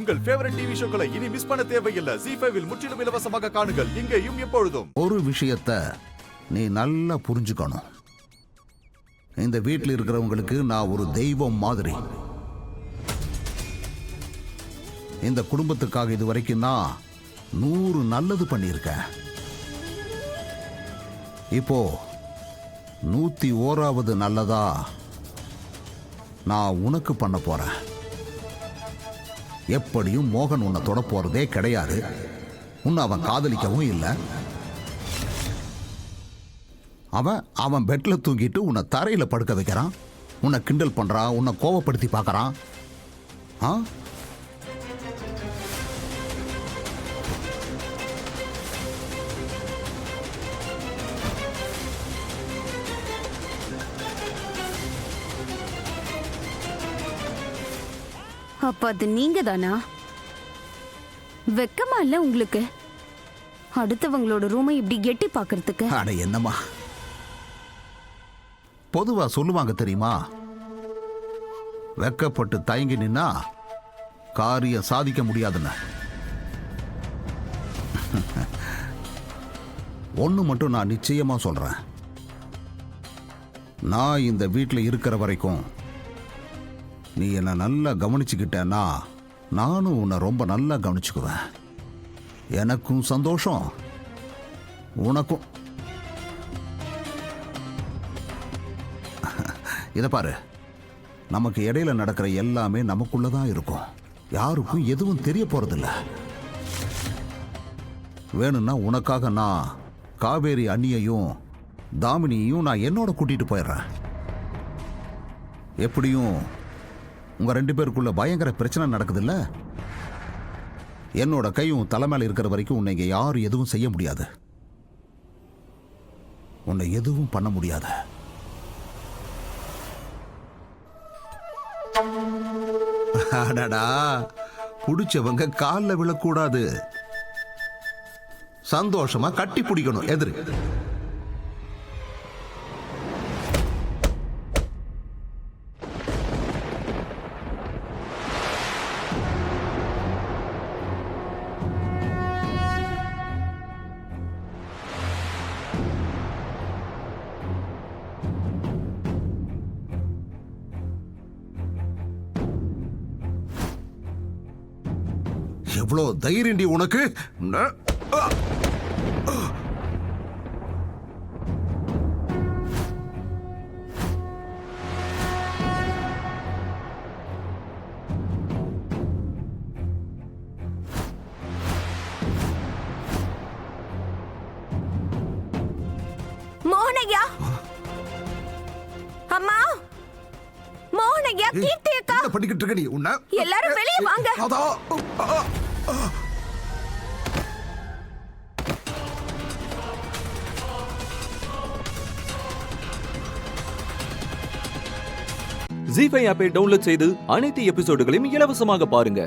உங்கள் favourite TV ஷோக்களை இனி miss பண்ண தேவையில்லை. ZEE5 இல் முற்றிலும் இலவசமாக காணுங்கள், இங்கேயும் எப்பொழுதும். ஒரு விஷயத்தை நீ நல்லா புரிஞ்சுக்கணும். இந்த வீட்டில் இருக்கிறவங்களுக்கு நான் ஒரு தெய்வம் மாதிரி. இந்த குடும்பத்துக்காக இதுவரைக்கும் நான் 100 நல்லது பண்ணியிருக்கேன். இப்போ 101வது நல்லதா நான் உனக்கு பண்ண போறேன். எப்படியும் மோகன் உன்னை தொட போறதே கிடையாது. உன்னை அவன் காதலிக்கவும் இல்லை. அவன் பெட்ல தூங்கிட்டு உன்னை தரையில படுக்க வைக்கிறான். உன்னை கிண்டல் பண்றான், உன்னை கோவப்படுத்தி பார்க்கறான். அப்ப அது நீங்க தானா? வெக்கமா இல்ல உங்களுக்கு? அடுத்தவங்களோட ரூமை இப்படி எட்டி பாக்குறதுக்கு? அட என்னம்மா, பொதுவா சொல்லுவாங்க தெரியுமா, வெக்கப்பட்டு தயங்கி நின்னா காரியம் சாதிக்க முடியாதுன்னு. ஒண்ணு மட்டும் நான் நிச்சயமா சொல்றேன். நான் இந்த வீட்டில் இருக்கிற வரைக்கும் நீ என்னை நல்லா கவனிச்சுக்கிட்டேன்னா நானும் உன்னை ரொம்ப நல்லா கவனிச்சுக்குவேன். எனக்கும் சந்தோஷம், உனக்கும். இதை பாரு, நமக்கு இடையில நடக்கிற எல்லாமே நமக்குள்ளதான் இருக்கும். யாருக்கும் எதுவும் தெரிய போறதில்ல. வேணும்னா உனக்காக நான் காவேரி அண்ணியையும் தாமினியையும் நான் என்னோட கூட்டிட்டு போயிடுறேன். எப்படியும் உங்க 2 பேருக்குள்ள பயங்கர பிரச்சனை நடக்குதுல்ல. என்னோட கையும் தலைமையில இருக்கிற வரைக்கும் உன்னை இங்க யாரும் எதுவும் செய்ய முடியாது. உன்னை எதுவும் பண்ண முடியாது. அடடா, புடிச்சவங்க காலில் விழக்கூடாது. சந்தோஷமா கட்டி பிடிக்கணும் எதிரி. எவ்வளோ தைரியண்டி உனக்கு! மோகனையா, அம்மா, மோகனையா, கீர்த்தி அக்கா, என்ன பண்ணிக்கிட்டு இருக்க நீ? உன்னை எல்லாரும் வெளியே வாங்க. ZEE5 ஆப்பை டவுன்லோட் செய்து அனைத்து எபிசோடுகளையும் இலவசமாக பாருங்க.